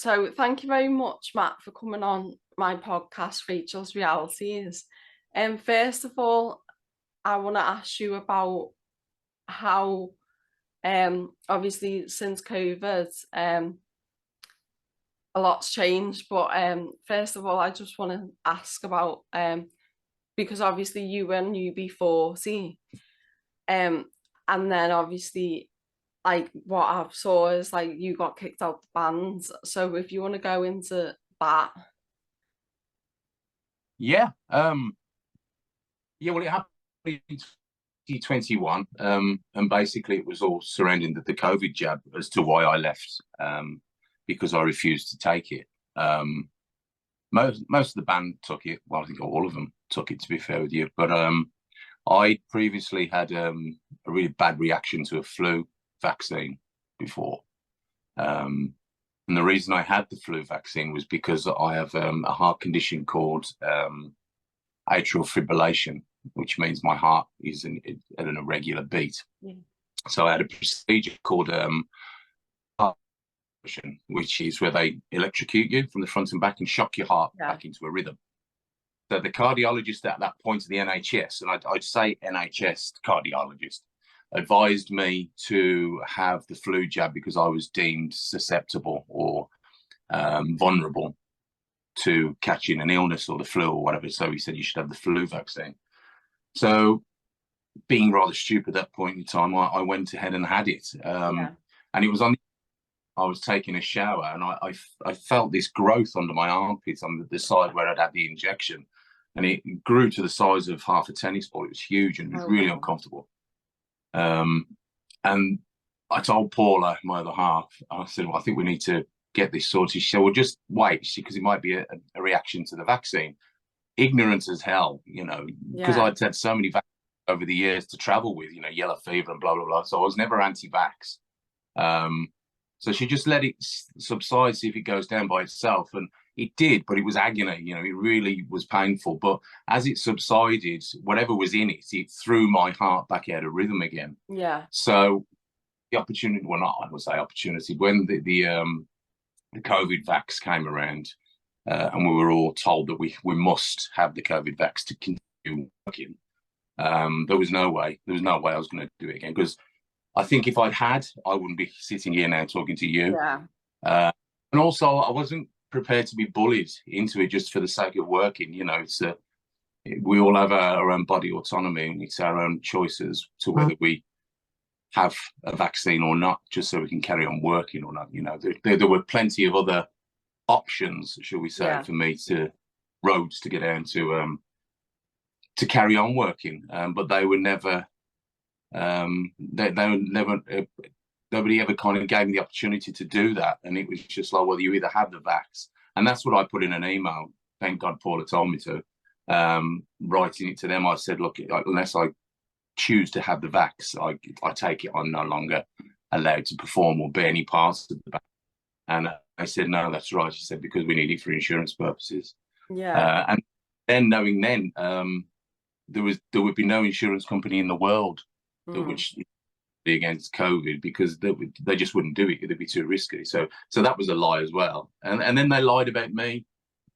So thank you very much, Matt, for coming on my podcast, Rachel's Realities. And first of all, I want to ask you about how, obviously since COVID, a lot's changed. But first of all, I just want to ask about because obviously you were in UB40, and then obviously like what I've saw is like you got kicked out the band. So if you want to go into that. Yeah. Well, it happened in 2021, and basically it was all surrounding the COVID jab as to why I left, because I refused to take it. Most of the band took it. Well, I think all of them took it, to be fair with you. But I previously had a really bad reaction to a flu vaccine before. And the reason I had the flu vaccine was because I have a heart condition called atrial fibrillation, which means my heart is at an irregular beat. Yeah. So I had a procedure called heart ablation, which is where they electrocute you from the front and back and shock your heart back into a rhythm. So the cardiologist at that point of the NHS, and I'd say NHS cardiologist, advised me to have the flu jab because I was deemed susceptible or vulnerable to catching an illness or the flu or whatever. So he said you should have the flu vaccine. So being rather stupid at that point in time, I went ahead and had it. And it was I was taking a shower and I felt this growth under my armpits on the side where I'd had the injection. And it grew to the size of half a tennis ball. It was huge and it was really uncomfortable. And I told Paula, my other half, I said, well, I think we need to get this sorted. She said, well, just wait, because it might be a reaction to the vaccine. Ignorance as hell, because I'd had so many vaccines over the years to travel with, yellow fever and blah, blah, blah. So I was never anti-vax. So she just let it subside, see if it goes down by itself. And it did, but it was agony, it really was painful. But as it subsided, whatever was in it, it threw my heart back out of rhythm again. Yeah. So the opportunity, well, not I would say opportunity, when the COVID vax came around, and we were all told that we must have the COVID vax to continue working. There was no way I was going to do it again, because I think if I'd had, I wouldn't be sitting here now talking to you. Yeah. And also, I wasn't prepared to be bullied into it just for the sake of working. It's we all have our own body autonomy, and it's our own choices to whether we have a vaccine or not, just so we can carry on working or not. There were plenty of other options, shall we say, for me roads to get down to carry on working, but they were never. They were never. Nobody ever kind of gave me the opportunity to do that, and it was just like, well, you either have the vax, and that's what I put in an email. Thank God Paula told me to. Writing it to them, I said, look, unless I choose to have the vax, I take it. I'm no longer allowed to perform or be any parts of the vax. And I said, no, that's right. She said, because we need it for insurance purposes. Yeah. And then knowing then, there would be no insurance company in the world that would be against COVID, because they just wouldn't do it. It'd be too risky. So that was a lie as well. And then they lied about me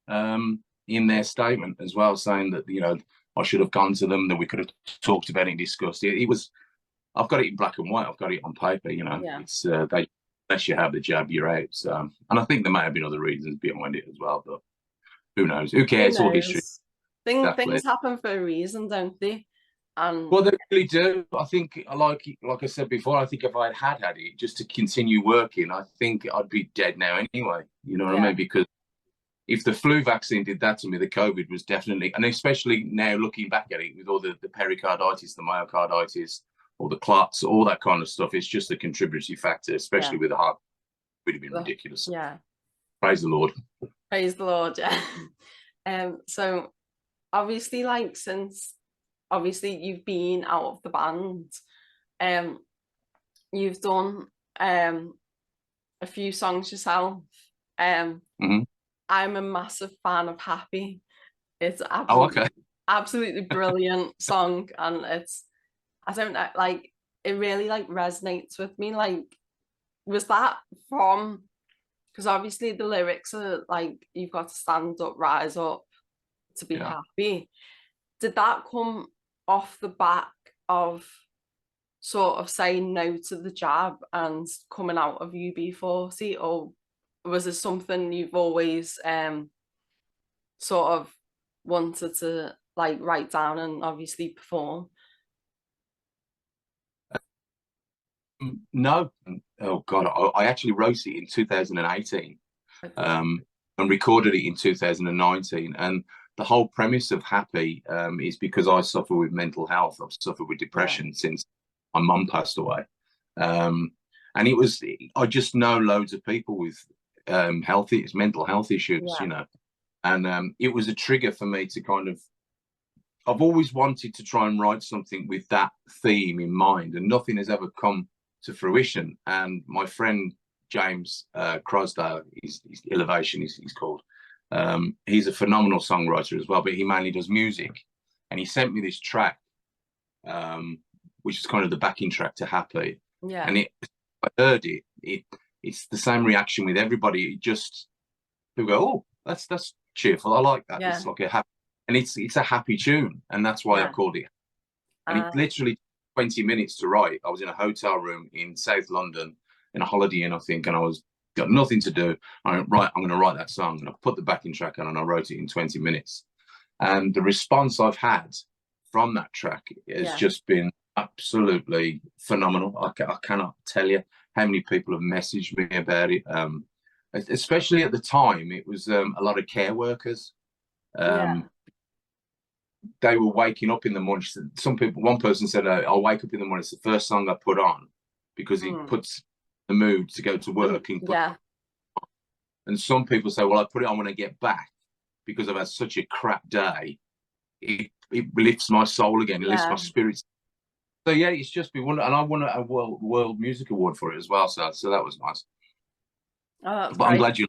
in their statement as well, saying that I should have gone to them, that we could have talked about it and discussed it. It was, I've got it in black and white. I've got it on paper. It's unless you have the jab, you're out. So, and I think there may have been other reasons behind it as well, but who knows? Who cares? All history. Things happen for a reason, don't they? Well, they really do. I think, like I said before, I think if I had it just to continue working, I think I'd be dead now anyway. You know what I mean? Because if the flu vaccine did that to me, the COVID was definitely, and especially now looking back at it with all the pericarditis, the myocarditis, all the clots, all that kind of stuff, it's just a contributory factor, especially with the heart. It would have been ridiculous. Yeah. Praise the Lord. Praise the Lord. Yeah. So obviously, since you've been out of the band, you've done a few songs yourself. I'm a massive fan of Happy. It's absolutely brilliant song, and I don't know, it really resonates with me. Was that from, because obviously the lyrics are like, you've got to stand up, rise up to be Yeah. happy. Did that come off the back of sort of saying no to the jab and coming out of UB40, or was it something you've always sort of wanted to like write down and obviously perform? No. Oh God, I actually wrote it in 2018, Okay. and recorded it in 2019. And the whole premise of Happy is because I suffer with mental health. I've suffered with depression since my mum passed away. And I just know loads of people with mental health issues, Yeah. you know. And it was a trigger for me to kind of, I've always wanted to try and write something with that theme in mind, and nothing has ever come to fruition. And my friend James Crosdale, he's Elevation, he's called. He's a phenomenal songwriter as well, but he mainly does music. And he sent me this track, which is kind of the backing track to Happy. Yeah. And I heard it's the same reaction with everybody. It just, people go, oh, that's cheerful. I like that. Yeah. It's like a happy, and it's a happy tune, and that's why I called it. And it literally 20 minutes to write. I was in a hotel room in South London in a Holiday Inn, I think, and I was got nothing to do. I went, right, I'm going to write that song, and I put the backing track on, and I wrote it in 20 minutes. And the response I've had from that track has just been absolutely phenomenal. I cannot tell you how many people have messaged me about it. Especially at the time, it was a lot of care workers. They were waking up in the morning. One person said, I'll wake up in the morning. It's the first song I put on because it puts the mood to go to work. And some people say, well, I put it on when I get back because I've had such a crap day. It lifts my soul again. It lifts my spirits. So yeah, it's just been wonderful. And I won a World Music Award for it as well. So that was nice. Oh, that's but great. I'm glad you.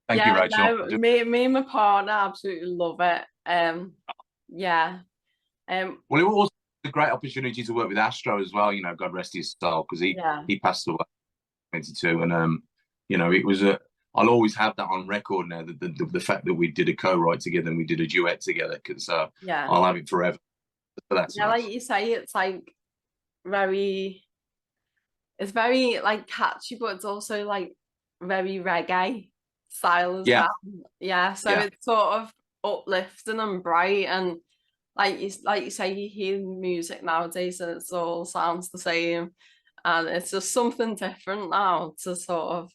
Thank you, Rachel. No, me and my partner absolutely love it. Well, it was a great opportunity to work with Astro as well. You know, God rest his soul, because he passed away 22, and you know, it was a. I'll always have that on record now. The fact that we did a co-write together and we did a duet together, because I'll have it forever. So that's nice. Like you say, it's like it's very like catchy, but it's also like very reggae style as well. So it's sort of uplifting and bright, and like you say, you hear music nowadays and it all sounds the same, and it's just something different now to sort of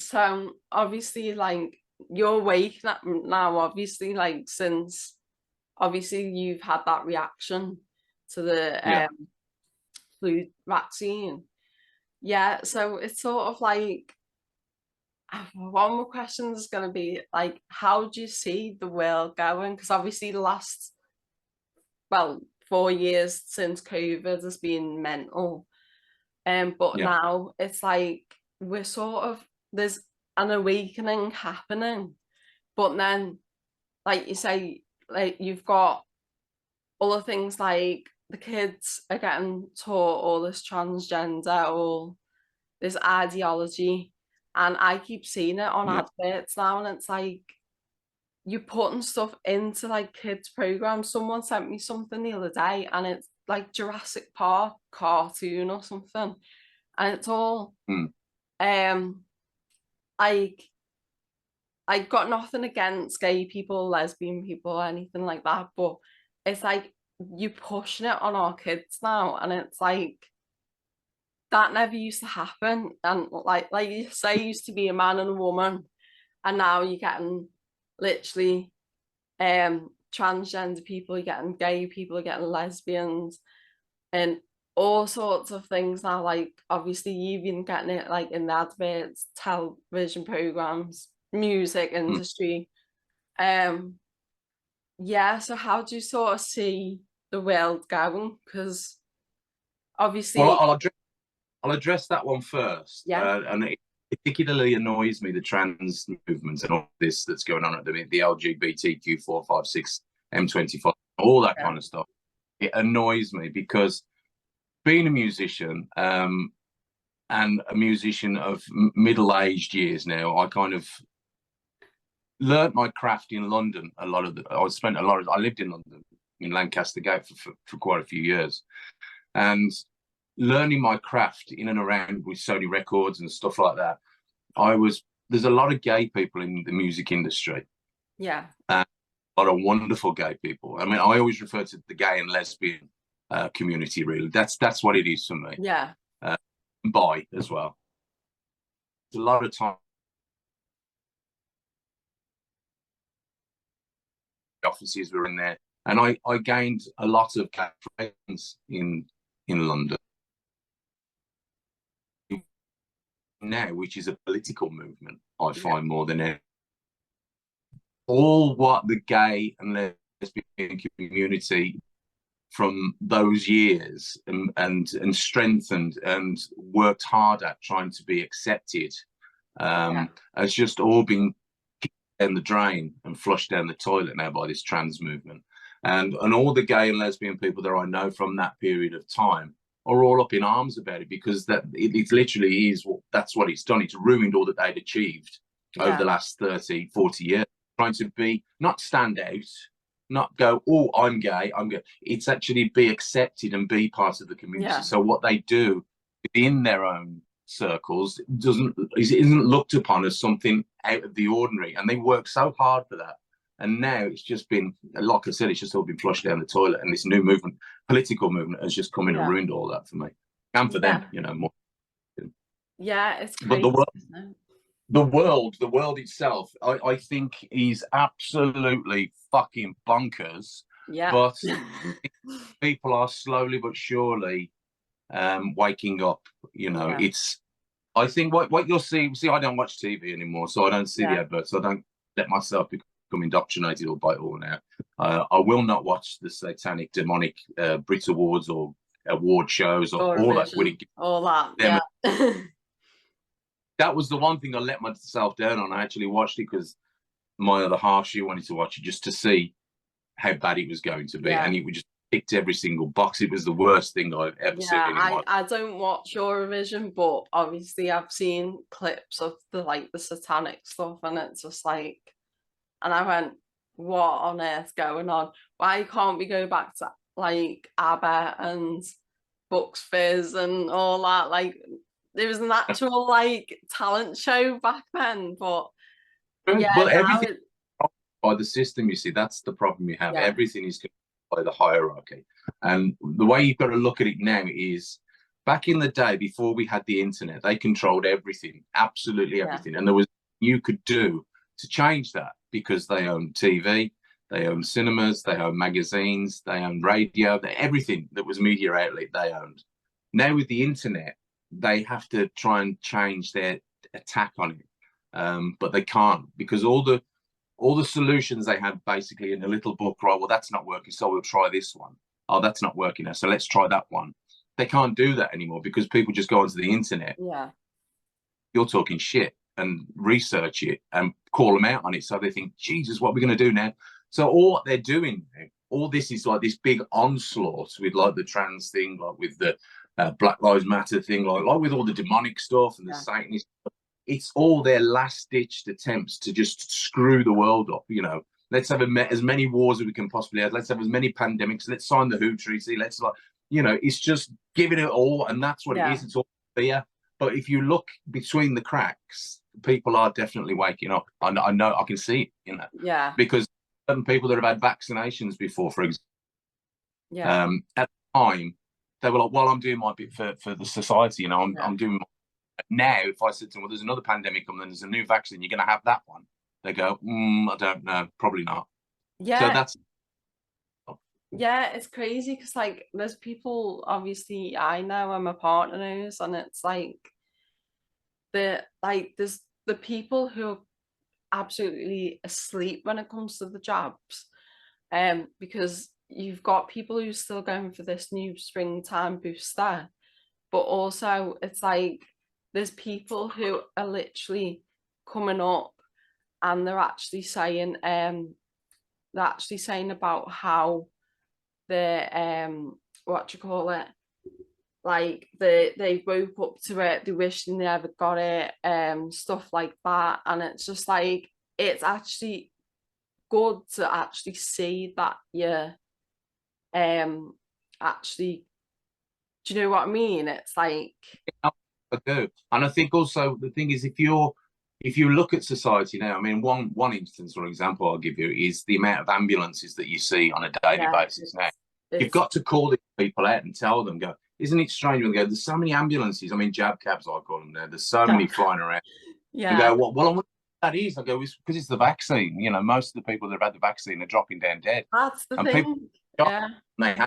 so obviously, like, you're awake now, obviously, like, since obviously you've had that reaction to the flu vaccine. So it's sort of like, one more question is going to be like, how do you see the world going? Because obviously the last 4 years since COVID has been mental, but now it's like we're sort of, there's an awakening happening, but then, like you say, like, you've got other things, like the kids are getting taught all this transgender, all this ideology, and I keep seeing it on adverts now, and it's like, you're putting stuff into like kids programs. Someone sent me something the other day, and it's like Jurassic Park cartoon or something, and it's all like, I got nothing against gay people, lesbian people, anything like that, but it's like, you're pushing it on our kids now, and it's like, that never used to happen. And like you say, used to be a man and a woman, and now you're getting literally transgender people, you're getting gay people, you're getting lesbians, and all sorts of things now. Like, obviously you've been getting it like in the adverts, television programs, music industry. So how do you sort of see the world going? Because obviously, well, I'll address that one first. And it particularly annoys me, the trans movement and all this that's going on at the minute, the LGBTQ 456 M25, all that kind of stuff. It annoys me because, being a musician, and a musician of middle-aged years now, I kind of learnt my craft in London. I lived in London, in Lancaster Gate for quite a few years, and learning my craft in and around with Sony Records and stuff like that. There's a lot of gay people in the music industry. Yeah. A lot of wonderful gay people. I mean, I always refer to the gay and lesbian community, really. That's what it is for me. Yeah. Bi as well. A lot of time offices were in there, and I gained a lot of friends in London now, which is a political movement. I find more than anything. All what the gay and lesbian community from those years and strengthened and worked hard at trying to be accepted has just all been down the drain and flushed down the toilet now by this trans movement. And all the gay and lesbian people that I know from that period of time are all up in arms about it, because it literally is that's what it's done. It's ruined all that they'd achieved over the last 30, 40 years, trying to be, not stand out, not go, oh, I'm gay, I'm gay. It's actually be accepted and be part of the community. Yeah. So what they do in their own circles isn't looked upon as something out of the ordinary, and they work so hard for that. And now it's just been, like I said, it's just all been flushed down the toilet, and this new movement, political movement, has just come in and ruined all that for me and for them, you know, more. Yeah, it's crazy. But the world itself, I think, is absolutely fucking bonkers. Yeah. But people are slowly but surely waking up. You know, I think what you'll see, I don't watch TV anymore, so I don't see the adverts. I don't let myself become indoctrinated or by it all now. I will not watch the satanic, demonic Brit Awards or award shows or all that. All that, yeah. That was the one thing I let myself down on. I actually watched it because my other half, she wanted to watch it just to see how bad it was going to be. And it just ticked every single box. It was the worst thing I've ever seen in my life. I don't watch Eurovision, but obviously I've seen clips of the satanic stuff, and it's just like, and I went, what on earth going on? Why can't we go back to like ABBA and Bucks Fizz and all that? Like, there was an actual like talent show back then, but everything by the system, you see, that's the problem you have. Everything is by the hierarchy, and the way you've got to look at it now is, back in the day before we had the internet, they controlled everything, absolutely everything, and there was you could do to change that, because they owned TV, they owned cinemas, they owned magazines, they owned radio, everything that was media outlet they owned. Now with the internet, they have to try and change their attack on it, but they can't, because all the solutions they had basically in a little book, right? Well, that's not working, so we'll try this one. Oh, that's not working now, so let's try that one. They can't do that anymore because people just go onto the internet. Yeah, you're talking shit and research it and call them out on it. So they think, Jesus, what are we going to do now? So all they're doing now, all this is like this big onslaught with like the trans thing, like with the Black Lives Matter thing, like with all the demonic stuff and the Satanist stuff. It's all their last-ditched attempts to just screw the world up. You know, let's have as many wars as we can possibly have. Let's have as many pandemics. Let's sign the WHO treaty. Let's it's just giving it all, and that's what it is. It's all fear. But if you look between the cracks, people are definitely waking up. I know, I can see it, you know. Yeah. Because certain people that have had vaccinations before, for example, at the time, they were like, well, I'm doing my bit for the society, you know, I'm doing my... Now, if I said to them, well, there's another pandemic coming, there's a new vaccine, you're going to have that one. They go, I don't know, probably not. Yeah. So that's... Yeah, it's crazy because like there's people, obviously I know, I'm a partner knows, and it's like there's the people who are absolutely asleep when it comes to the jabs, because you've got people who are still going for this new springtime booster, but also it's like there's people who are literally coming up and they're actually saying about how the what do you call it, like they woke up to it, they wish they never got it, stuff like that. And it's just like, it's actually good to actually see that you're actually, do you know what I mean? It's like, I do. And I think also the thing is, if you look at society now, I mean, one instance or example I'll give you is the amount of ambulances that you see on a daily yeah, basis now. You've it's got to call these people out and tell them, go, isn't it strange when they go, there's so many ambulances, I mean, jab cabs, I call them there, there's so many flying around. And yeah, go, well, I wonder what that is. I go, it's because it's the vaccine. You know, most of the people that have had the vaccine are dropping down dead. that's the And people, thing. Yeah,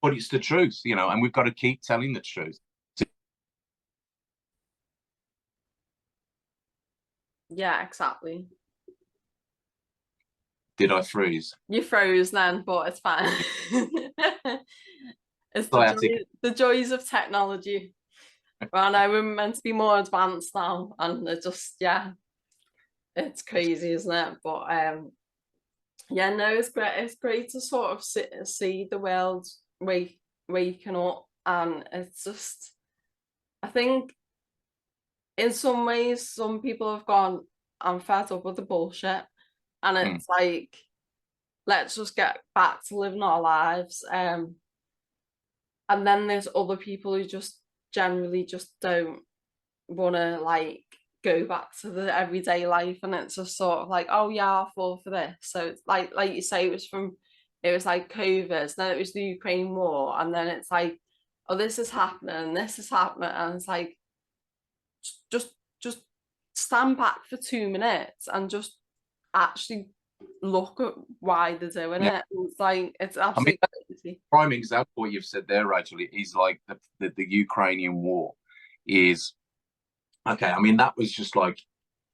but it's the truth, you know, and we've got to keep telling the truth. yeah, exactly. Did I freeze? You froze then, but it's fine. It's So I had to, the joys of technology. Well, no, we're meant to be more advanced now, and it just, yeah, it's crazy, isn't it? But yeah, no, it's great. It's great to sort of see the world waking up, and it's just, I think in some ways, some people have gone, I'm fed up with the bullshit, and it's like, let's just get back to living our lives. And then there's other people who just generally just don't want to like go back to the everyday life, and it's just sort of like, oh yeah, I'll fall for this. So it's like you say, it was like COVID, then it was the Ukraine war, and then it's like, oh, this is happening, this is happening, and it's like, just just stand back for 2 minutes and just actually look at why they're doing yeah. it. It's like, it's I mean, absolutely crazy. prime example what you've said there, Rachel, is like the Ukrainian war is okay. I mean, that was just like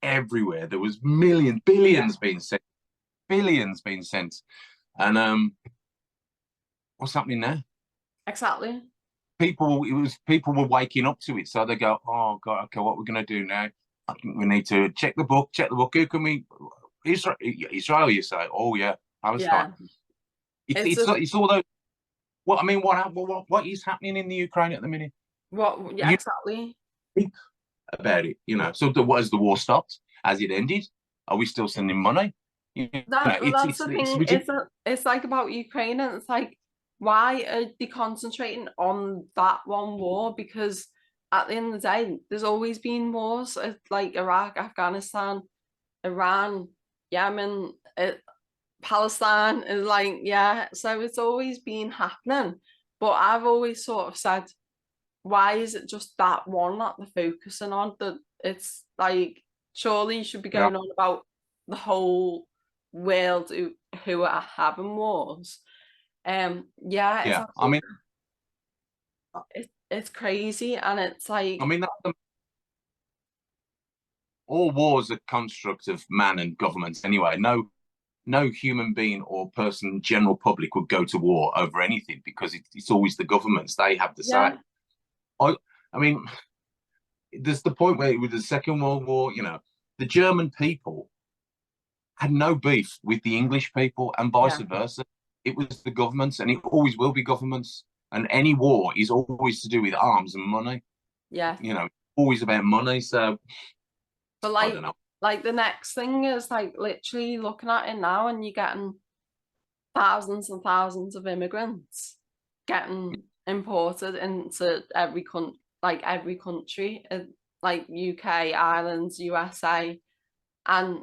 everywhere. There was millions, billions being sent, billions being sent, and what's happening there? Exactly. People were waking up to it, so they go, oh god, okay, what we're going to do now? I think we need to check the book. Who can we? Israel, you say? Oh yeah, Palestine. Yeah, it's It's all those. What I mean, what is happening in the Ukraine at the minute? what, yeah, You exactly. think about it, you know. So what has the war stopped? Has it ended? Are we still sending money? You know, That's the it's thing. ridiculous. It's like about Ukraine, and it's like, why are they concentrating on that one war? Because at the end of the day, there's always been wars. It's like Iraq, Afghanistan, Iran, Yemen, Palestine is like, yeah. So it's always been happening. But I've always sort of said, why is it just that one that they're focusing on? That it's like, surely you should be Yeah, going on about the whole world who are having wars. Yeah, it's yeah. absolutely, it's crazy, and it's I like, mean, all wars are construct of man and governments anyway. No human being or person, general public, would go to war over anything because it's always the governments. They have the say. yeah, I mean, there's the point where with the Second World War, you know, the German people had no beef with the English people and vice yeah, versa. It was the governments, and it always will be governments. And any war is always to do with arms and money. yeah. You know, always about money. So But I don't know. like the next thing is like literally looking at it now, and you're getting thousands and thousands of immigrants getting imported into every country, like UK, Ireland, USA, and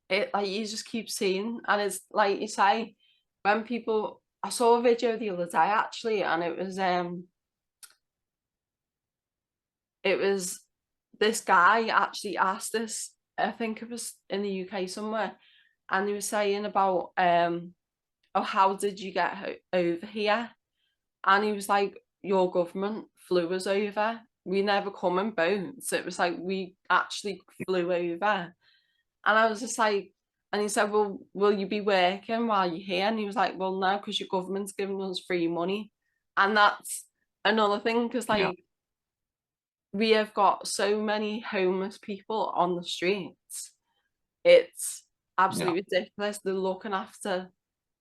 it, like, you just keep seeing, and it's like you say, when people, I saw a video the other day actually, and it was this guy actually asked this, I think it was in the UK somewhere, and he was saying about oh, how did you get over here? And he was like, your government flew us over. We never come in boats. It was like, we actually flew over. And I was just like, and he said, well, will you be working while you're here? And he was like, well, no, because your government's giving us free money. And that's another thing, because Yeah, like, we have got so many homeless people on the streets. It's yeah, absolutely ridiculous. They're looking after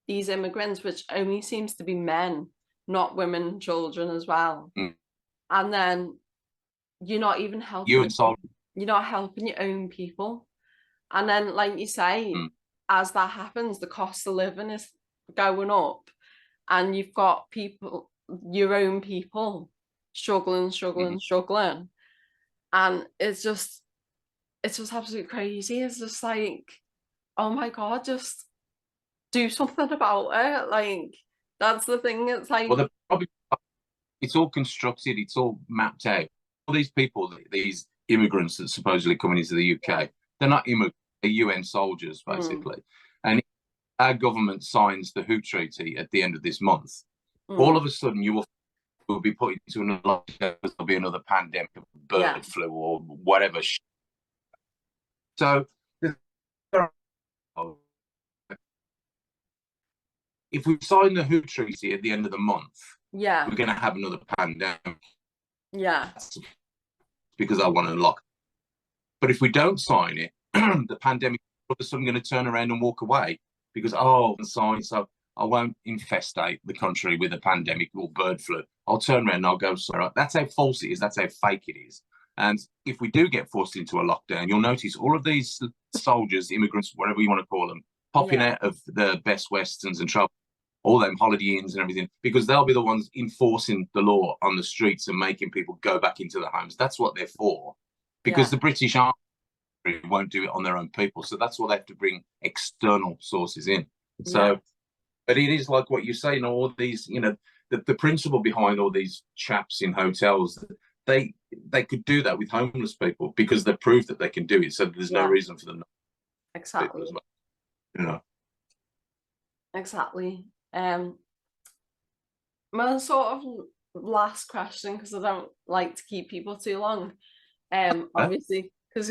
these immigrants, which only seems to be men, not women and children as well. mm, and then you're not even helping. You and Sol. You're not helping your own people, and then, like you say, as that happens, the cost of living is going up, and you've got people, your own people, struggling, and it's just absolutely crazy. It's just like, oh my God, just do something about it. Like, that's the thing. It's like, Well, it's all constructed, it's all mapped out. All these people, these immigrants that supposedly coming into the UK, they're not immigrants, they're UN soldiers, basically. And our government signs the WHO Treaty at the end of this month. All of a sudden, you will be put into another lockdown, there'll be another pandemic, bird flu, or whatever. So, if we sign the WHO Treaty at the end of the month, we're going to have another pandemic. Yeah. Because I want to unlock. But if we don't sign it, the pandemic all of a sudden going to turn around and walk away because, sign, so I won't infestate the country with a pandemic or bird flu. I'll turn around and I'll go, sorry. That's how false it is. That's how fake it is. And if we do get forced into a lockdown, you'll notice all of these soldiers, immigrants, whatever you want to call them, popping out of the Best Westerns and trouble, all them holiday inns and everything, because they'll be the ones enforcing the law on the streets and making people go back into the homes. That's what they're for, because the British Army won't do it on their own people. So that's why they have to bring external sources in. So, but it is like what you say, you know, all these, you know, the principle behind all these chaps in hotels, they could do that with homeless people because they prove that they can do it. So there's no reason for them not. Exactly. As well, you know. Exactly. My sort of last question, because I don't like to keep people too long. Obviously, because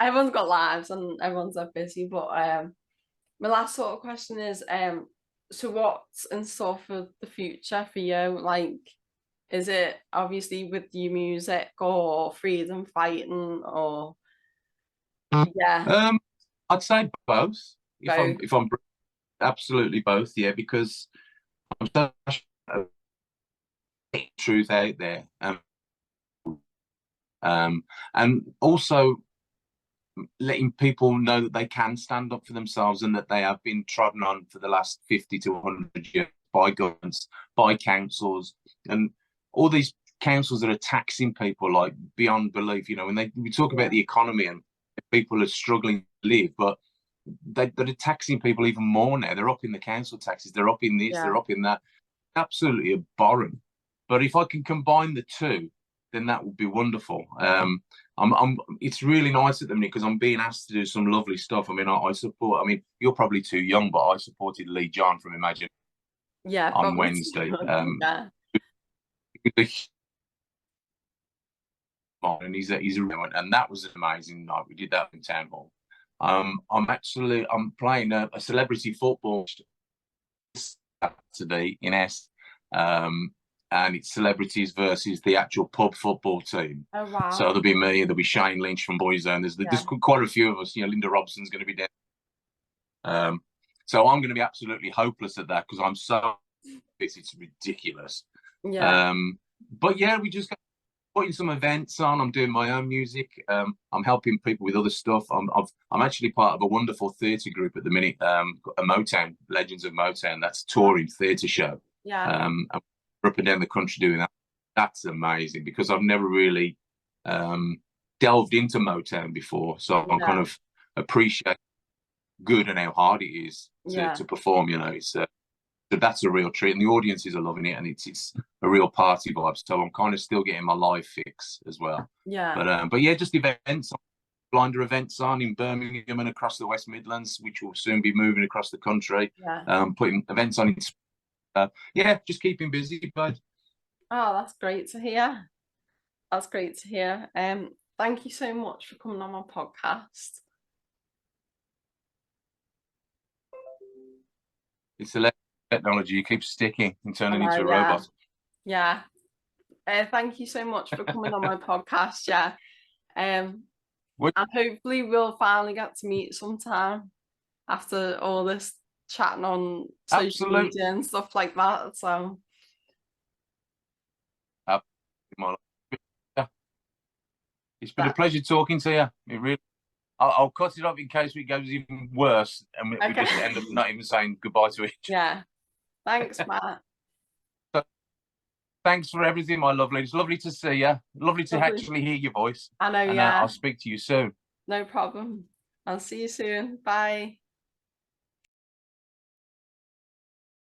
everyone's got lives and everyone's so busy. But my last sort of question is, so what's in store for the future for you? Like, is it obviously with your music or freedom fighting or I'd say both. If I'm absolutely both, because I'm so truth out there, and also letting people know that they can stand up for themselves and that they have been trodden on for the last 50 to 100 years by governments, by councils, and all these councils that are taxing people like beyond belief. You know, when we talk about the economy and people are struggling to live, but they're taxing people even more now. They're upping the council taxes, they're upping this, they're upping that. Absolutely abhorrent. But if I can combine the two, then that would be wonderful. It's really nice at the minute because I'm being asked to do some lovely stuff. I mean, I support. I mean, you're probably too young, but I supported Lee John from Imagine. On Wednesday. And he's and that was an amazing night. We did that in Town Hall. I'm playing a celebrity football today in S. And it's celebrities versus the actual pub football team. Oh, wow. So there'll be me, there'll be Shane Lynch from Boyzone. There's quite a few of us. You know, Linda Robson's going to be there. So I'm going to be absolutely hopeless at that because I'm so it's ridiculous. But we just got putting some events on. I'm doing my own music. I'm helping people with other stuff. I'm actually part of a wonderful theatre group at the minute. A Motown, Legends of Motown. That's a touring theatre show. I'm up and down the country doing that. That's amazing because I've never really delved into Motown before, so I'm kind of appreciate good and how hard it is to perform. You know, so that's a real treat, and the audiences are loving it, and it's a real party vibe. So I'm kind of still getting my live fix as well. But just events, blinder events on in Birmingham and across the West Midlands, which will soon be moving across the country. Putting events on. Just keeping busy, bud. Oh, that's great to hear. That's great to hear. Thank you so much for coming on my podcast. It's a technology. You keep sticking and turning into a robot. Thank you so much for coming on my podcast. And hopefully we'll finally get to meet sometime after all this chatting on social media and stuff like that. So It's been a pleasure talking to you. It really. I'll cut it off in case it goes even worse, and we just end up not even saying goodbye to each. Yeah. Thanks, Matt. So, thanks for everything, my lovely. It's lovely to see you. Lovely to actually hear your voice. I know, and, yeah. I'll speak to you soon. No problem. I'll see you soon. Bye.